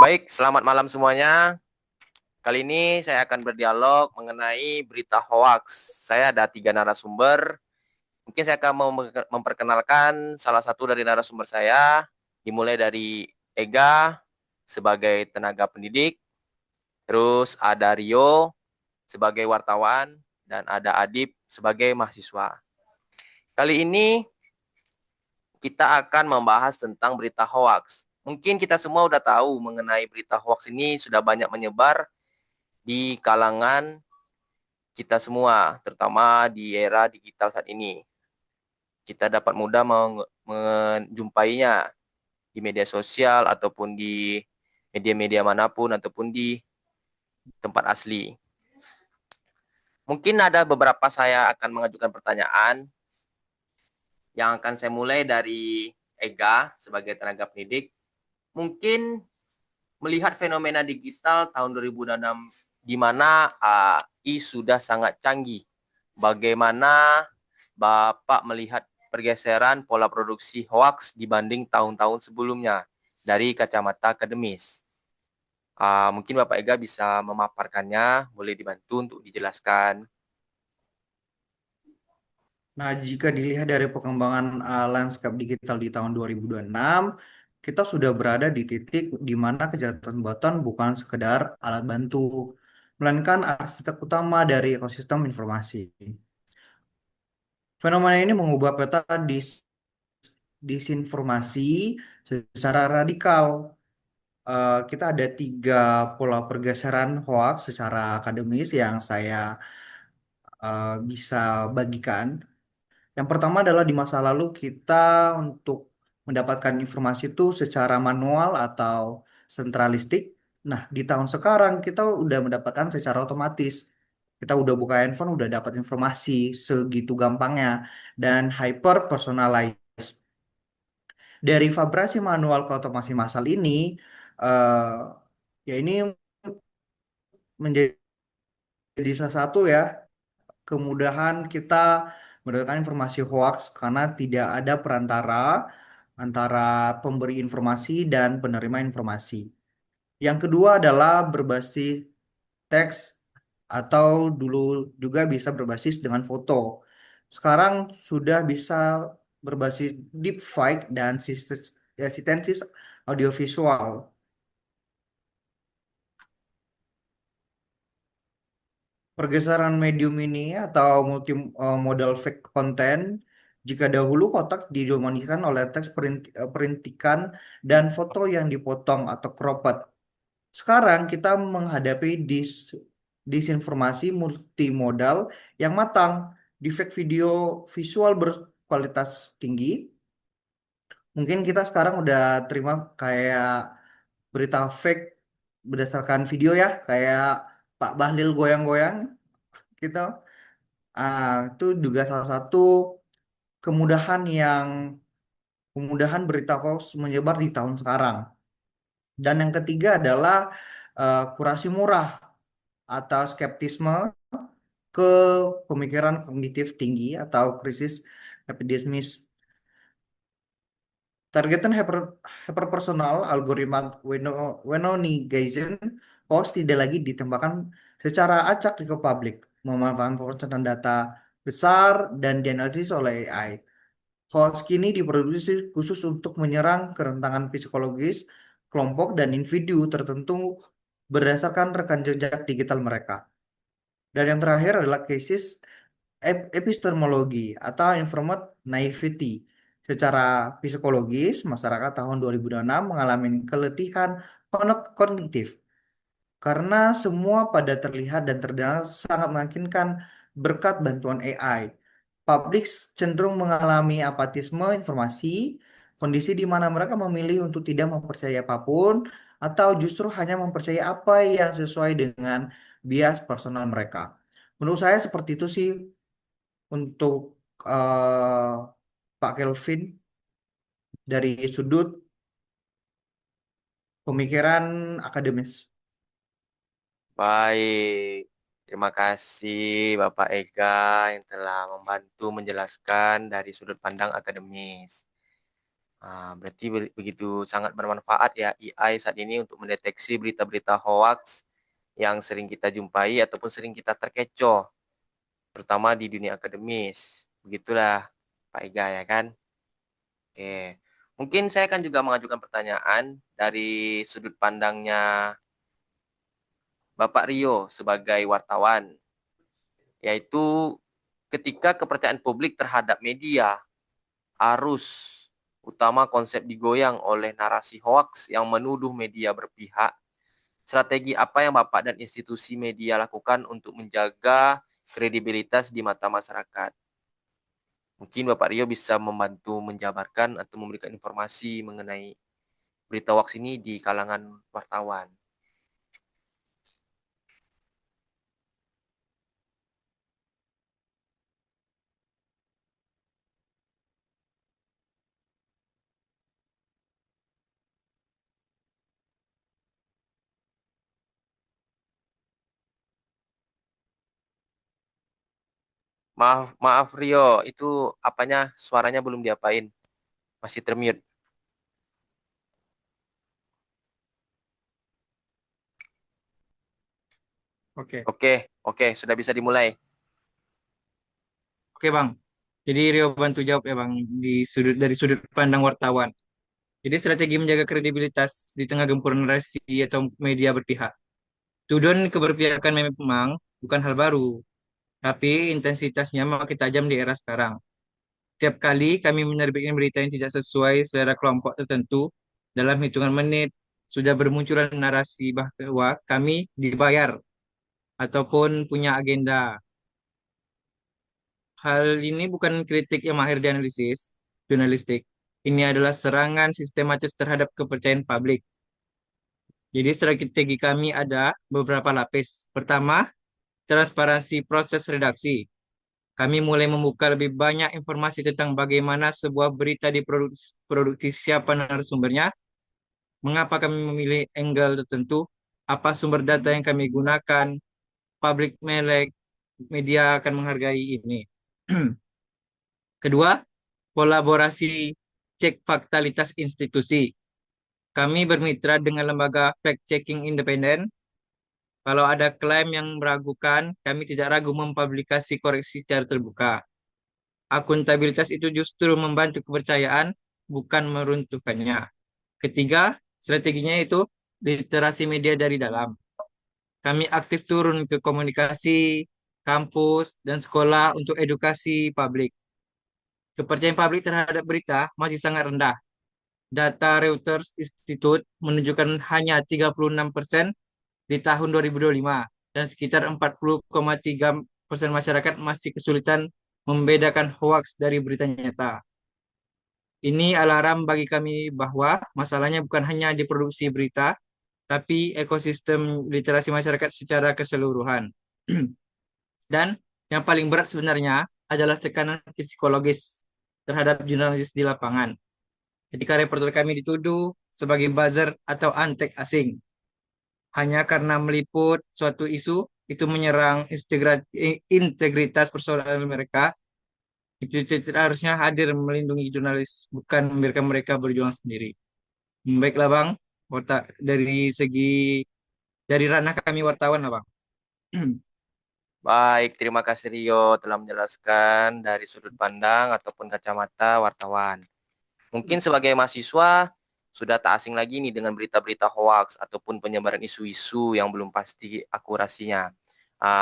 Baik, selamat malam semuanya. Kali ini saya akan berdialog mengenai berita hoax. Saya ada 3 narasumber. Mungkin saya akan memperkenalkan salah satu dari narasumber saya, dimulai dari Ega sebagai tenaga pendidik, terus ada Rio sebagai wartawan, dan ada Adib sebagai mahasiswa. Kali ini kita akan membahas tentang berita hoax. Mungkin kita semua udah tahu mengenai berita hoax ini sudah banyak menyebar di kalangan kita semua, terutama di era digital saat ini. Kita dapat mudah menjumpainya di media sosial ataupun di media-media manapun ataupun di tempat asli. Mungkin ada beberapa saya akan mengajukan pertanyaan yang akan saya mulai dari Ega sebagai tenaga pendidik. Mungkin melihat fenomena digital tahun 2006 di mana AI sudah sangat canggih. Bagaimana Bapak melihat pergeseran pola produksi hoax dibanding tahun-tahun sebelumnya dari kacamata akademis? Mungkin Bapak Ega bisa memaparkannya, boleh dibantu untuk dijelaskan. Nah, jika dilihat dari perkembangan lanskap digital di tahun 2026, kita sudah berada di titik di mana kejahatan buatan bukan sekedar alat bantu, melainkan arsitek utama dari ekosistem informasi. Fenomena ini mengubah peta disinformasi secara radikal. Kita ada tiga pola pergeseran hoax secara akademis yang saya bisa bagikan. Yang pertama adalah di masa lalu kita untuk mendapatkan informasi itu secara manual atau sentralistik. Nah, di tahun sekarang kita udah mendapatkan secara otomatis. Kita udah buka handphone, udah dapat informasi segitu gampangnya dan hyper personalized. Dari vibrasi manual ke otomasi massal ini, eh ya ini menjadi salah satu ya kemudahan kita mendapatkan informasi hoax karena tidak ada perantara antara pemberi informasi dan penerima informasi. Yang kedua adalah berbasis teks atau dulu juga bisa berbasis dengan foto. Sekarang sudah bisa berbasis deepfake dan sintesis audiovisual. Pergeseran medium ini atau multi modal fake content, jika dahulu kotak didominasikan oleh teks perintikan dan foto yang dipotong atau cropped. Sekarang kita menghadapi disinformasi multimodal yang matang, di fake video visual berkualitas tinggi. Mungkin kita sekarang udah terima kayak berita fake berdasarkan video ya, kayak Pak Bahlil goyang-goyang gitu. Itu juga salah satu kemudahan berita hoax menyebar di tahun sekarang. Dan yang ketiga adalah kurasi murah atau skeptisme ke pemikiran kognitif tinggi atau krisis epidemis. Targetan hyperpersonal algoritma Weno-Nigeizen hoax tidak lagi ditembakkan secara acak ke publik, memanfaatkan persenjataan data besar dan dianalisis oleh AI. Hoax kini diproduksi khusus untuk menyerang kerentanan psikologis kelompok dan individu tertentu berdasarkan rekam jejak digital mereka. Dan yang terakhir adalah cases epistemologi atau informed naivety. Secara psikologis, masyarakat tahun 2006 mengalami keletihan kognitif karena semua pada terlihat dan terdengar sangat meyakinkan berkat bantuan AI. Publik cenderung mengalami apatisme informasi, kondisi di mana mereka memilih untuk tidak mempercayai apapun atau justru hanya mempercayai apa yang sesuai dengan bias personal mereka. Menurut saya seperti itu sih untuk eh, Pak Kelvin dari sudut pemikiran akademis. Baik, terima kasih Bapak Ega yang telah membantu menjelaskan dari sudut pandang akademis. Berarti begitu sangat bermanfaat ya AI saat ini untuk mendeteksi berita-berita hoax yang sering kita jumpai ataupun sering kita terkecoh, terutama di dunia akademis. Begitulah Pak Ega ya kan? Oke. Mungkin saya akan juga mengajukan pertanyaan dari sudut pandangnya Bapak Rio sebagai wartawan, yaitu ketika kepercayaan publik terhadap media arus utama konsep digoyang oleh narasi hoaks yang menuduh media berpihak. Strategi apa yang Bapak dan institusi media lakukan untuk menjaga kredibilitas di mata masyarakat? Mungkin Bapak Rio bisa membantu menjabarkan atau memberikan informasi mengenai berita hoaks ini di kalangan wartawan. Maaf, maaf Rio, itu apanya suaranya belum diapain, masih termute. Oke, Oke, oke, sudah bisa dimulai. oke Bang. Jadi Rio bantu jawab ya Bang dari sudut pandang wartawan. Jadi strategi menjaga kredibilitas di tengah gempur narasi atau media berpihak. Tuduhan keberpihakan memang bukan hal baru, tapi intensitasnya makin tajam di era sekarang. Setiap kali kami menerbitkan berita yang tidak sesuai selera kelompok tertentu, dalam hitungan menit sudah bermunculan narasi bahwa kami dibayar ataupun punya agenda. Hal ini bukan kritik yang mahir di analisis jurnalistik. Ini adalah serangan sistematis terhadap kepercayaan publik. Jadi strategi kami ada beberapa lapis. Pertama, transparansi proses redaksi. Kami mulai membuka lebih banyak informasi tentang bagaimana sebuah berita diproduksi, siapa narasumbernya, mengapa kami memilih angle tertentu, apa sumber data yang kami gunakan, public melek, media akan menghargai ini. Kedua, kolaborasi cek faktalitas institusi. Kami bermitra dengan lembaga fact-checking independen. Kalau ada klaim yang meragukan, kami tidak ragu mempublikasi koreksi secara terbuka. Akuntabilitas itu justru membantu kepercayaan, bukan meruntuhkannya. Ketiga, strateginya itu literasi media dari dalam. Kami aktif turun ke komunikasi, kampus, dan sekolah untuk edukasi publik. Kepercayaan publik terhadap berita masih sangat rendah. Data Reuters Institute menunjukkan hanya 36% di tahun 2025 dan sekitar 40,3% masyarakat masih kesulitan membedakan hoaks dari berita nyata. Ini alarm bagi kami bahwa masalahnya bukan hanya di produksi berita, tapi ekosistem literasi masyarakat secara keseluruhan. Dan yang paling berat sebenarnya adalah tekanan psikologis terhadap jurnalis di lapangan. Ketika reporter kami dituduh sebagai buzzer atau antek asing, hanya karena meliput suatu isu, itu menyerang integritas personal mereka. Itu tidak harusnya hadir melindungi jurnalis, bukan membiarkan mereka berjuang sendiri. Baiklah Bang, dari segi dari ranah kami wartawan lah Bang. Baik, terima kasih Rio telah menjelaskan dari sudut pandang ataupun kacamata wartawan. Mungkin sebagai mahasiswa sudah tak asing lagi nih dengan berita-berita hoaks ataupun penyebaran isu-isu yang belum pasti akurasinya.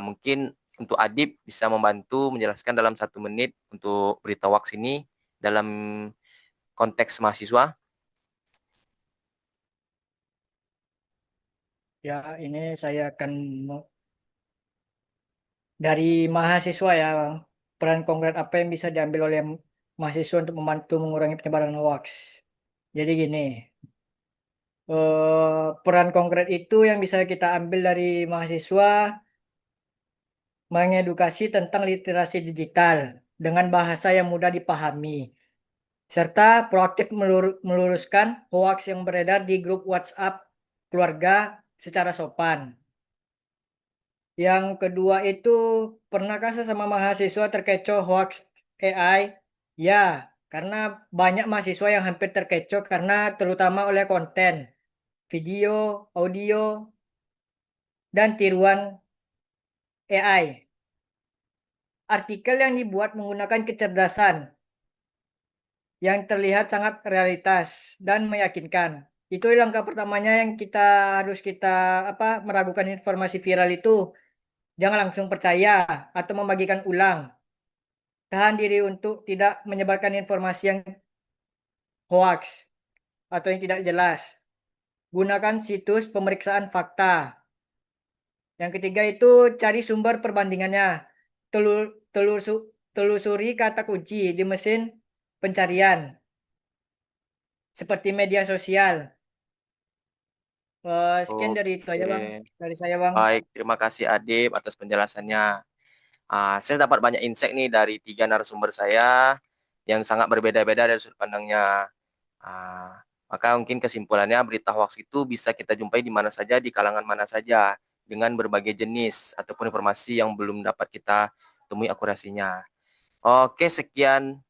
Mungkin untuk Adib bisa membantu menjelaskan dalam 1 menit untuk berita hoaks ini dalam konteks mahasiswa. Ya, ini saya akan dari mahasiswa ya, Bang. Peran konkret apa yang bisa diambil oleh mahasiswa untuk membantu mengurangi penyebaran hoax. Jadi gini, peran konkret itu yang bisa kita ambil dari mahasiswa mengedukasi tentang literasi digital dengan bahasa yang mudah dipahami, serta proaktif meluruskan hoax yang beredar di grup WhatsApp keluarga secara sopan. Yang kedua itu, pernahkah sesama mahasiswa terkecoh hoax AI? Ya, karena banyak mahasiswa yang hampir terkecoh karena terutama oleh konten, video, audio, dan tiruan AI. Artikel yang dibuat menggunakan kecerdasan yang terlihat sangat realitas dan meyakinkan. Itu langkah pertamanya yang harus kita meragukan informasi viral itu. Jangan langsung percaya atau membagikan ulang. Tahan diri untuk tidak menyebarkan informasi yang hoax atau yang tidak jelas. Gunakan situs pemeriksaan fakta. Yang ketiga itu cari sumber perbandingannya. Telusuri kata kunci di mesin pencarian seperti media sosial. Sekian dari itu aja Bang. Oke. Dari saya Bang. Baik, terima kasih Adib atas penjelasannya. Saya dapat banyak insight nih dari 3 narasumber saya yang sangat berbeda-beda dari sudut pandangnya. Maka mungkin kesimpulannya berita hoax itu bisa kita jumpai di mana saja, di kalangan mana saja, dengan berbagai jenis ataupun informasi yang belum dapat kita temui akurasinya. Oke, sekian